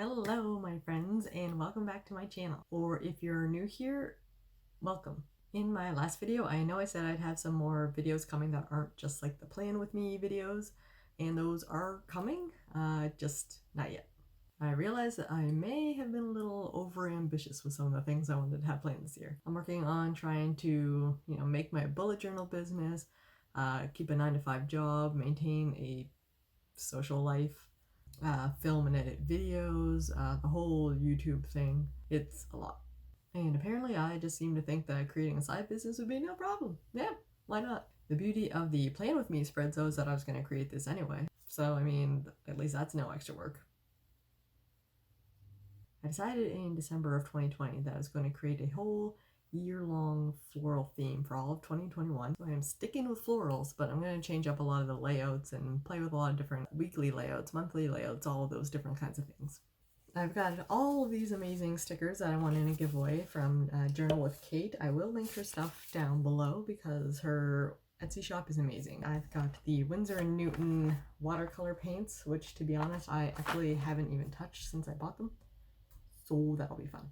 Hello my friends and welcome back to my channel, or if you're new here, welcome. In my last video I know I said I'd have some more videos coming that aren't just like the plan with me videos, and those are coming, just not yet. I realized that I may have been a little over ambitious with some of the things I wanted to have planned this year. I'm working on trying to, make my bullet journal business, keep a 9-to-5 job, maintain a social life, film and edit videos, the whole YouTube thing. It's a lot. And apparently I just seem to think that creating a side business would be no problem. Yeah, why not? The beauty of the Plan With Me spread though is that I was going to create this anyway. So, I mean, at least that's no extra work. I decided in December of 2020 that I was going to create a whole year-long floral theme for all of 2021. So I am sticking with florals, but I'm going to change up a lot of the layouts and play with a lot of different weekly layouts, monthly layouts, all of those different kinds of things. I've got all of these amazing stickers that I wanted to give away from Journal with Kate. I will link her stuff down below because her Etsy shop is amazing. I've got the Windsor Newton watercolor paints, which to be honest, I actually haven't even touched since I bought them. So that'll be fun.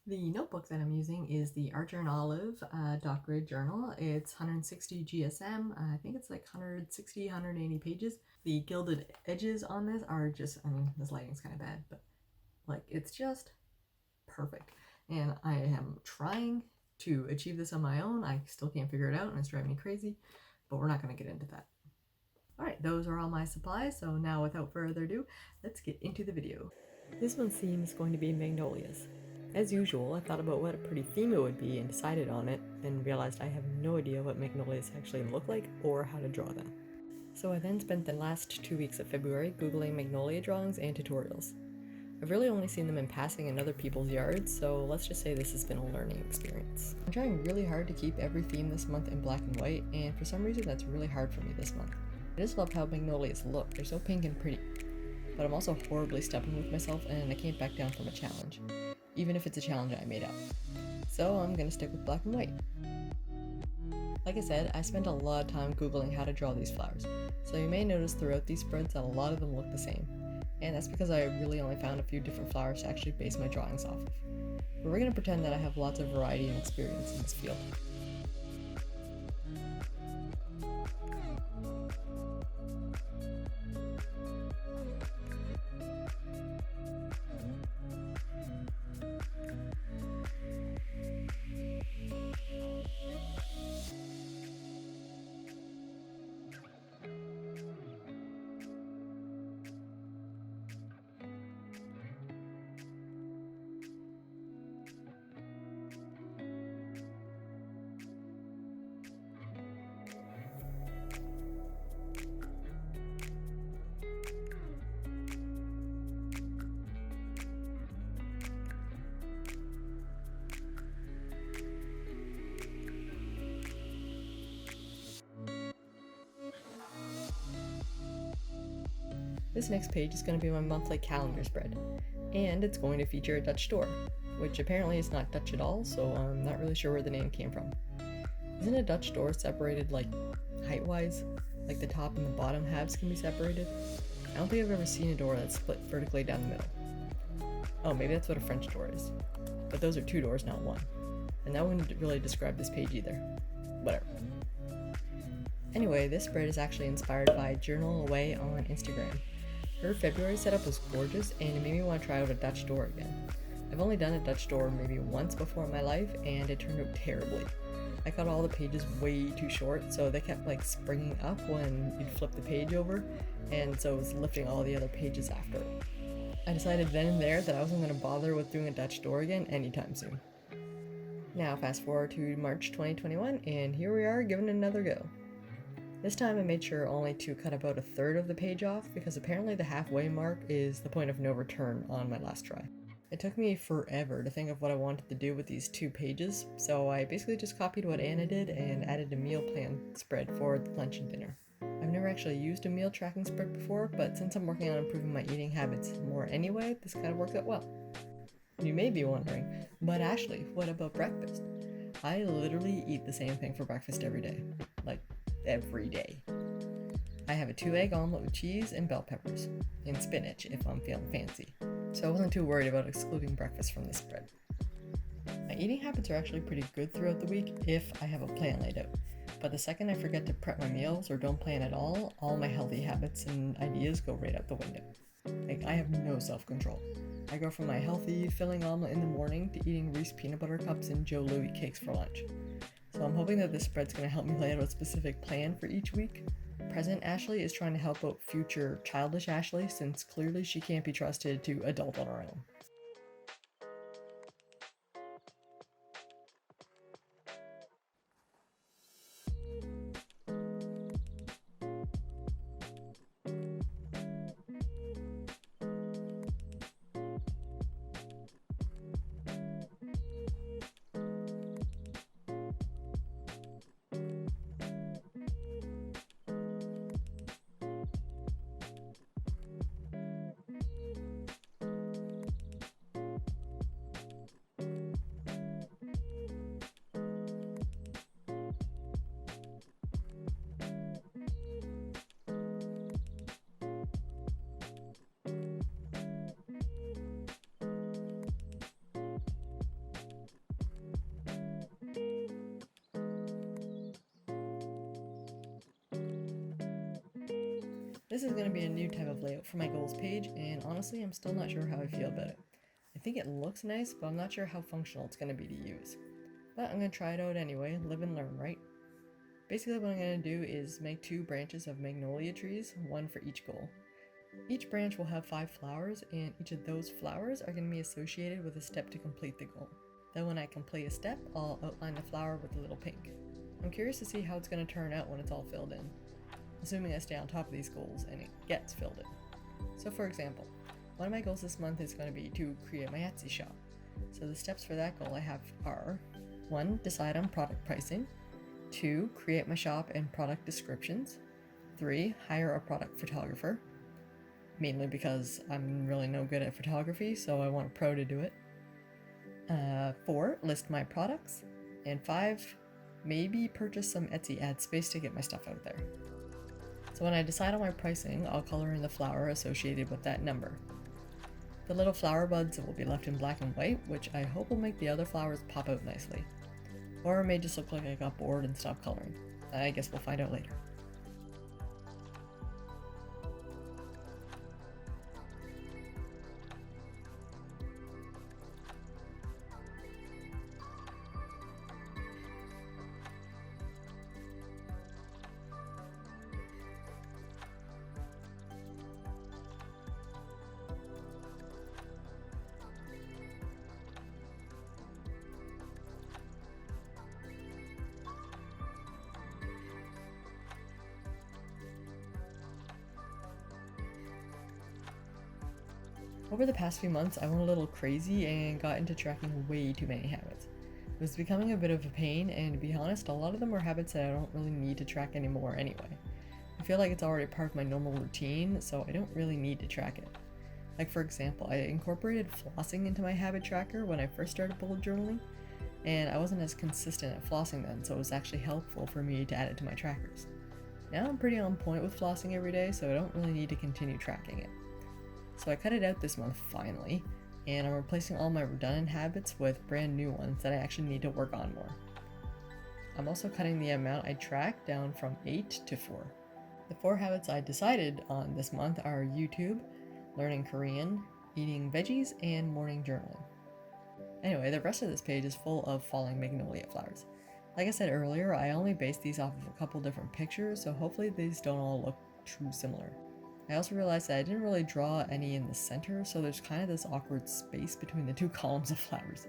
The notebook that I'm using is the Archer and Olive dot grid journal. It's 160 GSM. I think it's like 160, 180 pages. The gilded edges on this are just, this lighting's kind of bad, but like it's just perfect. And I am trying to achieve this on my own. I still can't figure it out and it's driving me crazy, but we're not going to get into that. Alright, those are all my supplies, so now without further ado, let's get into the video. This one's theme is going to be magnolias. As usual, I thought about what a pretty theme it would be and decided on it, and realized I have no idea what magnolias actually look like or how to draw them. So I then spent the last 2 weeks of February googling magnolia drawings and tutorials. I've really only seen them in passing in other people's yards, so let's just say this has been a learning experience. I'm trying really hard to keep every theme this month in black and white, and for some reason that's really hard for me this month. I just love how magnolias look, they're so pink and pretty. But I'm also horribly stubborn with myself and I can't back down from a challenge, even if it's a challenge I made up. So I'm gonna stick with black and white. Like I said, I spent a lot of time googling how to draw these flowers, so you may notice throughout these spreads that a lot of them look the same. And that's because I really only found a few different flowers to actually base my drawings off of. But we're gonna pretend that I have lots of variety and experience in this field. This next page is going to be my monthly calendar spread, and it's going to feature a Dutch door, which apparently is not Dutch at all, so I'm not really sure where the name came from. Isn't a Dutch door separated like height-wise? Like the top and the bottom halves can be separated? I don't think I've ever seen a door that's split vertically down the middle. Oh, maybe that's what a French door is. But those are two doors, not one. And that wouldn't really describe this page either. Whatever. Anyway, this spread is actually inspired by Journal Away on Instagram. Her February setup was gorgeous and it made me want to try out a Dutch door again. I've only done a Dutch door maybe once before in my life and it turned out terribly. I cut all the pages way too short, so they kept like springing up when you'd flip the page over, and so it was lifting all the other pages after it. I decided then and there that I wasn't going to bother with doing a Dutch door again anytime soon. Now fast forward to March 2021 and here we are giving it another go. This time I made sure only to cut about a third of the page off because apparently the halfway mark is the point of no return on my last try. It took me forever to think of what I wanted to do with these 2 pages, so I basically just copied what Anna did and added a meal plan spread for lunch and dinner. I've never actually used a meal tracking spread before, but since I'm working on improving my eating habits more anyway, this kind of worked out well. You may be wondering, but Ashley, what about breakfast? I literally eat the same thing for breakfast every day. Like, every day. I have a 2-egg omelet with cheese and bell peppers, and spinach if I'm feeling fancy. So I wasn't too worried about excluding breakfast from this spread. My eating habits are actually pretty good throughout the week if I have a plan laid out. But the second I forget to prep my meals or don't plan at all my healthy habits and ideas go right out the window. Like, I have no self-control. I go from my healthy, filling omelet in the morning to eating Reese peanut butter cups and Joe Louis cakes for lunch. So I'm hoping that this spread's going to help me lay out a specific plan for each week. Present Ashley is trying to help out future childish Ashley, since clearly she can't be trusted to adult on her own. This is going to be a new type of layout for my goals page, and honestly I'm still not sure how I feel about it. I think it looks nice, but I'm not sure how functional it's going to be to use. But I'm going to try it out anyway, live and learn, right? Basically what I'm going to do is make 2 branches of magnolia trees, 1 for each goal. Each branch will have 5 flowers, and each of those flowers are going to be associated with a step to complete the goal. Then when I complete a step, I'll outline the flower with a little pink. I'm curious to see how it's going to turn out when it's all filled in, assuming I stay on top of these goals and it gets filled in. So for example, one of my goals this month is going to be to create my Etsy shop. So the steps for that goal I have are: 1. Decide on product pricing. 2. Create my shop and product descriptions. 3. Hire a product photographer, mainly because I'm really no good at photography, so I want a pro to do it. 4. List my products. And 5. Maybe purchase some Etsy ad space to get my stuff out there. So when I decide on my pricing, I'll color in the flower associated with that number. The little flower buds will be left in black and white, which I hope will make the other flowers pop out nicely. Or it may just look like I got bored and stopped coloring. I guess we'll find out later. Over the past few months, I went a little crazy and got into tracking way too many habits. It was becoming a bit of a pain, and to be honest, a lot of them were habits that I don't really need to track anymore anyway. I feel like it's already part of my normal routine, so I don't really need to track it. Like for example, I incorporated flossing into my habit tracker when I first started bullet journaling, and I wasn't as consistent at flossing then, so it was actually helpful for me to add it to my trackers. Now I'm pretty on point with flossing every day, so I don't really need to continue tracking it. So I cut it out this month finally, and I'm replacing all my redundant habits with brand new ones that I actually need to work on more. I'm also cutting the amount I track down from 8 to 4. The 4 habits I decided on this month are YouTube, learning Korean, eating veggies, and morning journaling. Anyway, the rest of this page is full of falling magnolia flowers. Like I said earlier, I only based these off of a couple different pictures, so hopefully these don't all look too similar. I also realized that I didn't really draw any in the center, so there's kind of this awkward space between the 2 columns of flowers.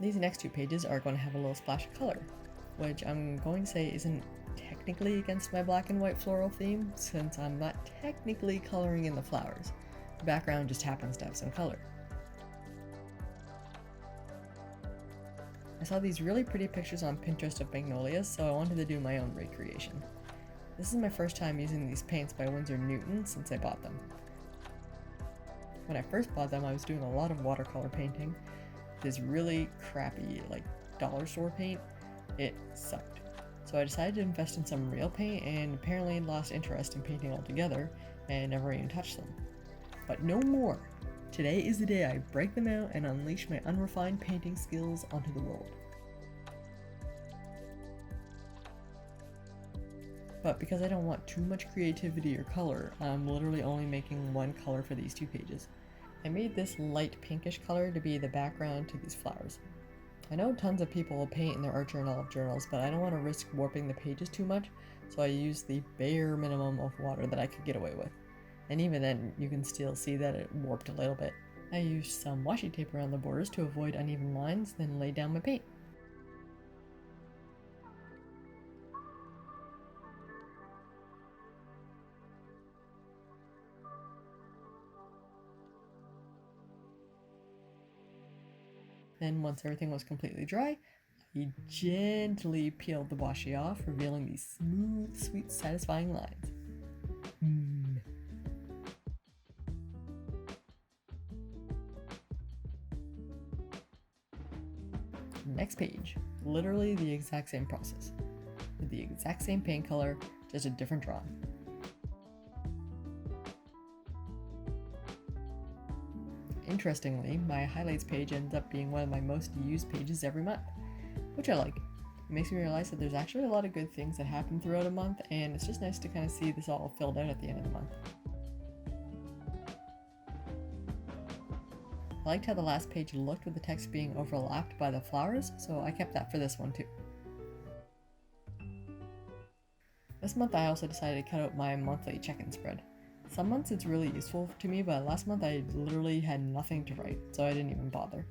These next 2 pages are going to have a little splash of color, which I'm going to say isn't technically against my black and white floral theme, since I'm not technically coloring in the flowers. The background just happens to have some color. I saw these really pretty pictures on Pinterest of magnolias, so I wanted to do my own recreation. This is my first time using these paints by Windsor Newton since I bought them. When I first bought them, I was doing a lot of watercolor painting, this really crappy like dollar store paint, it sucked. So I decided to invest in some real paint and apparently lost interest in painting altogether and never even touched them. But no more! Today is the day I break them out and unleash my unrefined painting skills onto the world. But because I don't want too much creativity or color, I'm literally only making one color for these 2 pages. I made this light pinkish color to be the background to these flowers. I know tons of people paint in their art journals, but I don't want to risk warping the pages too much, so I used the bare minimum of water that I could get away with. And even then, you can still see that it warped a little bit. I used some washi tape around the borders to avoid uneven lines, then laid down my paint. Then once everything was completely dry, I gently peeled the washi off, revealing these smooth, sweet, satisfying lines. Next page, literally the exact same process. With the exact same paint color, just a different drawing. Interestingly, my highlights page ends up being one of my most used pages every month, which I like. It makes me realize that there's actually a lot of good things that happen throughout a month, and it's just nice to kind of see this all filled out at the end of the month. I liked how the last page looked with the text being overlapped by the flowers, so I kept that for this one too. This month I also decided to cut out my monthly check-in spread. Some months it's really useful to me, but last month I literally had nothing to write, so I didn't even bother.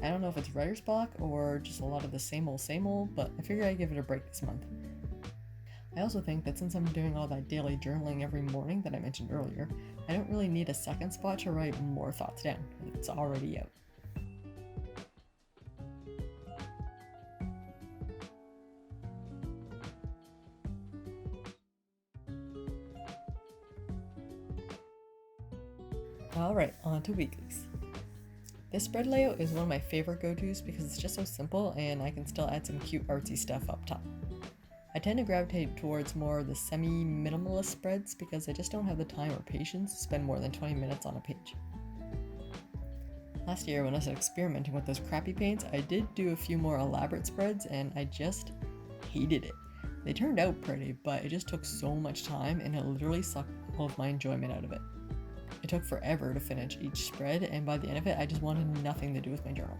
I don't know if it's writer's block or just a lot of the same old, but I figured I'd give it a break this month. I also think that since I'm doing all that daily journaling every morning that I mentioned earlier, I don't really need a second spot to write more thoughts down. It's already out. Alright, on to weeklies. This spread layout is one of my favorite go-tos because it's just so simple and I can still add some cute artsy stuff up top. I tend to gravitate towards more of the semi-minimalist spreads because I just don't have the time or patience to spend more than 20 minutes on a page. Last year when I was experimenting with those crappy paints, I did do a few more elaborate spreads and I just hated it. They turned out pretty, but it just took so much time and it literally sucked all of my enjoyment out of it. It took forever to finish each spread, and by the end of it, I just wanted nothing to do with my journal.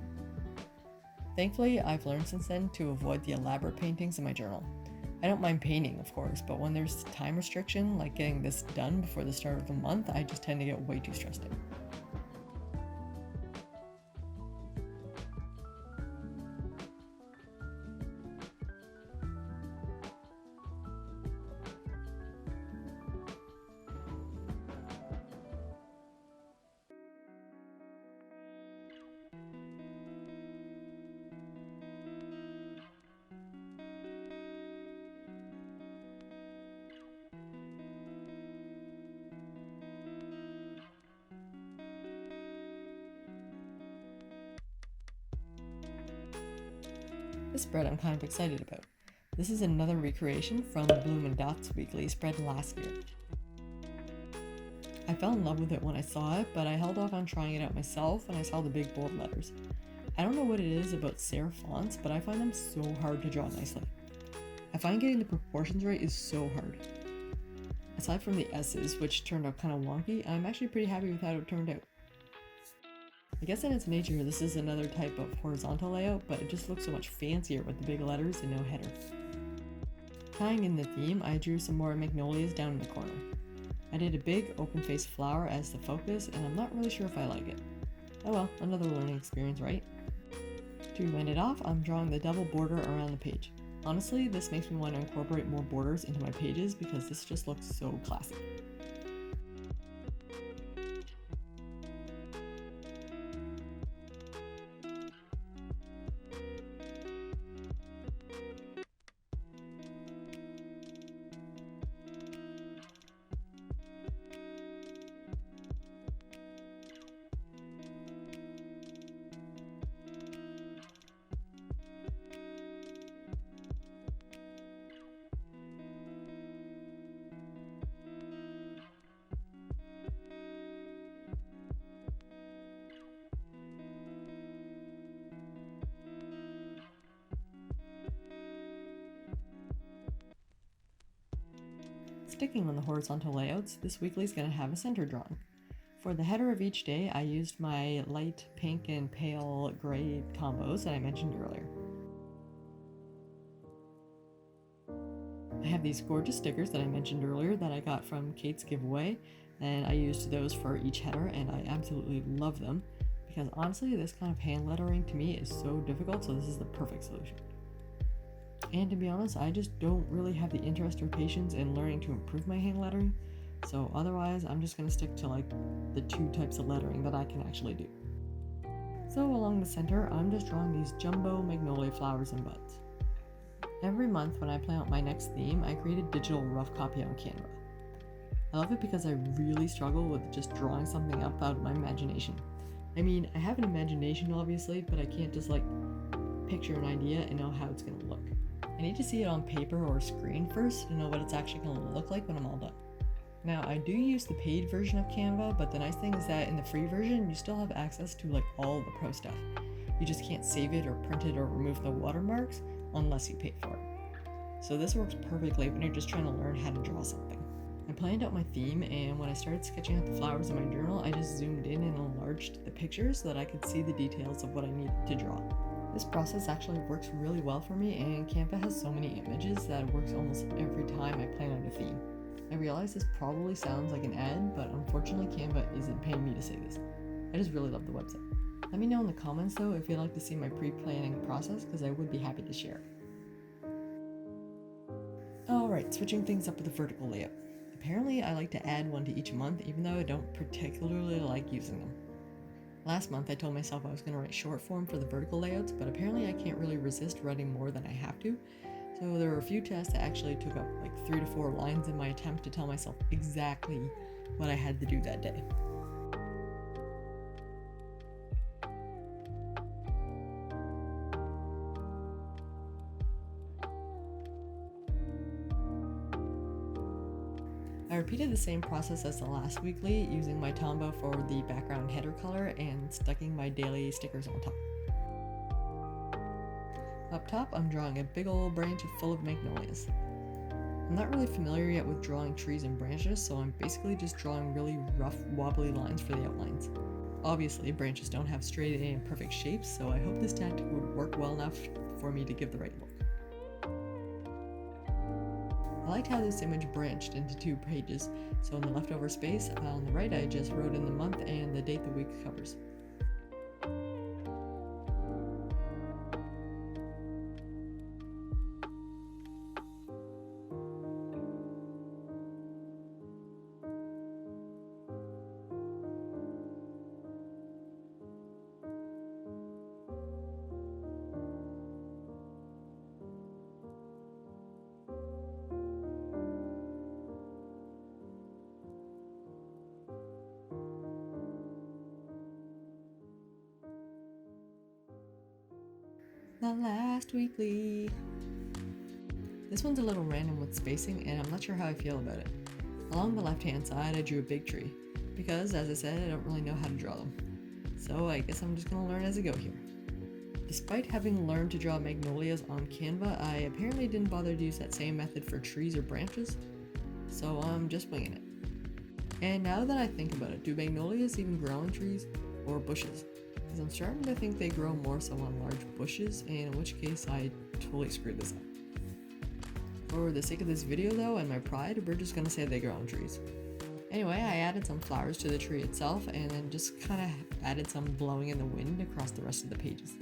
Thankfully, I've learned since then to avoid the elaborate paintings in my journal. I don't mind painting, of course, but when there's time restriction, like getting this done before the start of the month, I just tend to get way too stressed out. This spread I'm kind of excited about. This is another recreation from the Bloom and Dots weekly spread last year. I fell in love with it when I saw it, but I held off on trying it out myself when I saw the big bold letters. I don't know what it is about serif fonts, but I find them so hard to draw nicely. I find getting the proportions right is so hard. Aside from the S's, which turned out kind of wonky, I'm actually pretty happy with how it turned out. I guess in its nature, this is another type of horizontal layout, but it just looks so much fancier with the big letters and no header. Tying in the theme, I drew some more magnolias down in the corner. I did a big open-faced flower as the focus, and I'm not really sure if I like it. Oh well, another learning experience, right? To end it off, I'm drawing the double border around the page. Honestly, this makes me want to incorporate more borders into my pages because this just looks so classy. sticking on the horizontal layouts, this weekly is going to have a center drawing. For the header of each day, I used my light pink and pale gray combos that I mentioned earlier. I have these gorgeous stickers that I mentioned earlier that I got from Kate's giveaway, and I used those for each header, and I absolutely love them because honestly, this kind of hand lettering to me is so difficult, so this is the perfect solution. And to be honest, I just don't really have the interest or patience in learning to improve my hand lettering, so otherwise I'm just going to stick to like the 2 types of lettering that I can actually do. So along the center, I'm just drawing these jumbo magnolia flowers and buds. Every month when I plan out my next theme, I create a digital rough copy on Canva. I love it because I really struggle with just drawing something up out of my imagination. I mean, I have an imagination obviously, but I can't just like picture an idea and know how it's going to look. I need to see it on paper or screen first to know what it's actually going to look like when I'm all done. Now, I do use the paid version of Canva, but the nice thing is that in the free version, you still have access to like all the pro stuff. You just can't save it or print it or remove the watermarks unless you pay for it. So this works perfectly when you're just trying to learn how to draw something. I planned out my theme, and when I started sketching out the flowers in my journal, I just zoomed in and enlarged the pictures so that I could see the details of what I needed to draw. This process actually works really well for me, and Canva has so many images that it works almost every time I plan out a theme. I realize this probably sounds like an ad, but unfortunately Canva isn't paying me to say this. I just really love the website. Let me know in the comments though if you'd like to see my pre-planning process, because I would be happy to share. Alright, switching things up with the vertical layout. Apparently I like to add one to each month, even though I don't particularly like using them. Last month I told myself I was going to write short form for the vertical layouts, but apparently I can't really resist writing more than I have to. So there were a few tests that actually took up like 3 to 4 lines in my attempt to tell myself exactly what I had to do that day. I repeated the same process as the last weekly, using my Tombow for the background header color and sticking my daily stickers on top. Up top, I'm drawing a big old branch full of magnolias. I'm not really familiar yet with drawing trees and branches, so I'm basically just drawing really rough, wobbly lines for the outlines. Obviously, branches don't have straight and perfect shapes, so I hope this tactic would work well enough for me to give the right look. I liked how this image branched into 2 pages, so in the leftover space on the right I just wrote in the month and the date the week covers. The last weekly. This one's a little random with spacing, and I'm not sure how I feel about it. Along the left hand side I drew a big tree, because as I said I don't really know how to draw them. So I guess I'm just gonna learn as I go here. Despite having learned to draw magnolias on Canva, I apparently didn't bother to use that same method for trees or branches, so I'm just winging it. And now that I think about it, do magnolias even grow on trees or bushes? Because I'm starting to think they grow more so on large bushes, and in which case I totally screwed this up. For the sake of this video though, and my pride, we're just gonna say they grow on trees. Anyway, I added some flowers to the tree itself, and then just kinda added some blowing in the wind across the rest of the pages.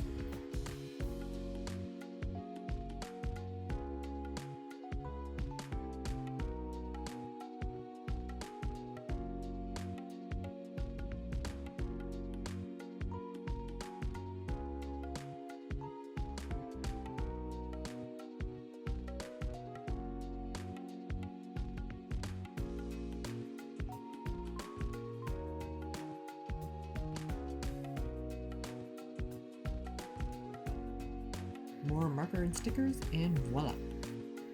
More marker and stickers, and voila!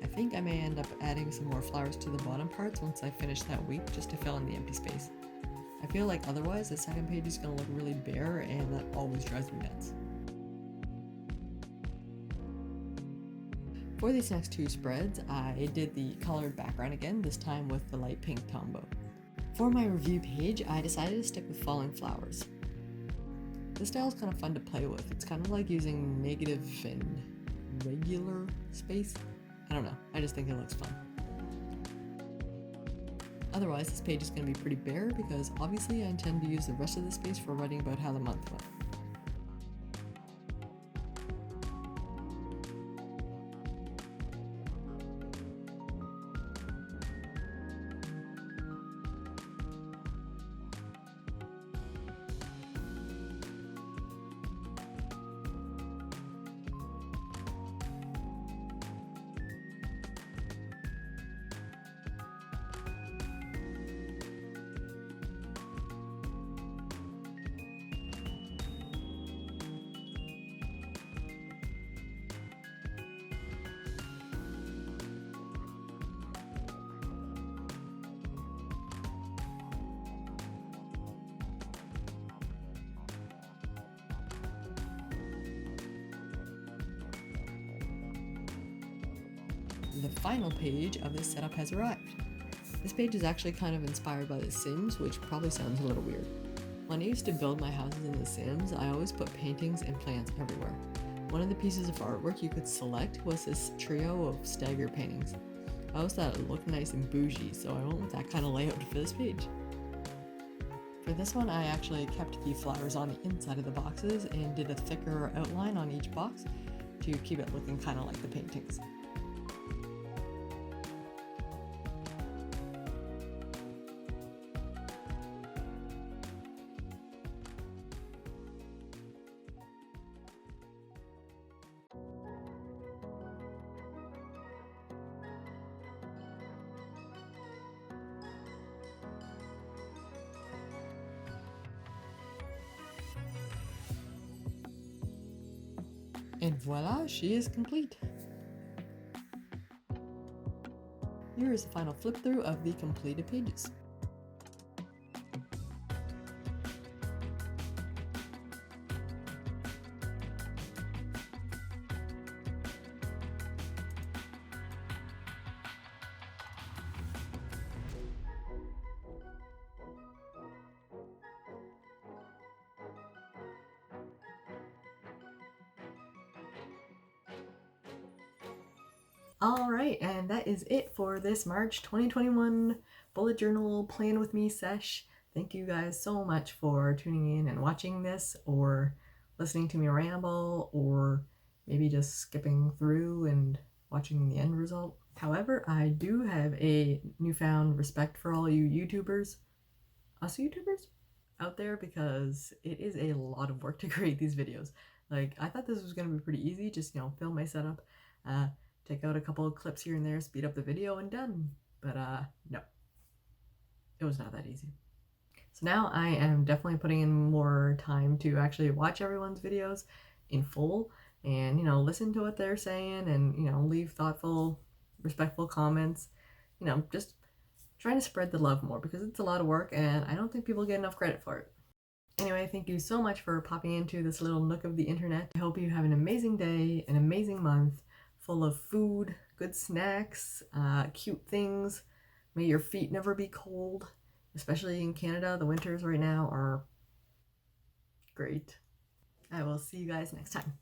I think I may end up adding some more flowers to the bottom parts once I finish that week, just to fill in the empty space. I feel like otherwise the second page is going to look really bare, and that always drives me nuts. For these next two spreads, I did the colored background again, this time with the light pink Tombow. For my review page, I decided to stick with falling flowers. This style is kind of fun to play with. It's kind of like using negative and regular space. I don't know, I just think it looks fun. Otherwise, this page is going to be pretty bare because obviously I intend to use the rest of the space for writing about how the month went. The final page of this setup has arrived. This page is actually kind of inspired by The Sims, which probably sounds a little weird. When I used to build my houses in The Sims, I always put paintings and plants everywhere. One of the pieces of artwork you could select was this trio of stagger paintings. I always thought it looked nice and bougie, so I went with that kind of layout for this page. For this one, I actually kept the flowers on the inside of the boxes and did a thicker outline on each box to keep it looking kind of like the paintings. And voila, she is complete. Here is the final flip through of the completed pages. Alright, and that is it for this March 2021 bullet journal plan with me sesh. Thank you guys so much for tuning in and watching this, or listening to me ramble, or maybe just skipping through and watching the end result. However, I do have a newfound respect for all you YouTubers, us YouTubers, out there, because it is a lot of work to create these videos. Like, I thought this was going to be pretty easy, just, film my setup, take out a couple of clips here and there, speed up the video, and done. But no, it was not that easy. So now I am definitely putting in more time to actually watch everyone's videos in full and, listen to what they're saying and, leave thoughtful, respectful comments, just trying to spread the love more, because it's a lot of work and I don't think people get enough credit for it. Anyway, thank you so much for popping into this little nook of the internet. I hope you have an amazing day, an amazing month, full of food, good snacks, cute things. May your feet never be cold, especially in Canada. The winters right now are great. I will see you guys next time.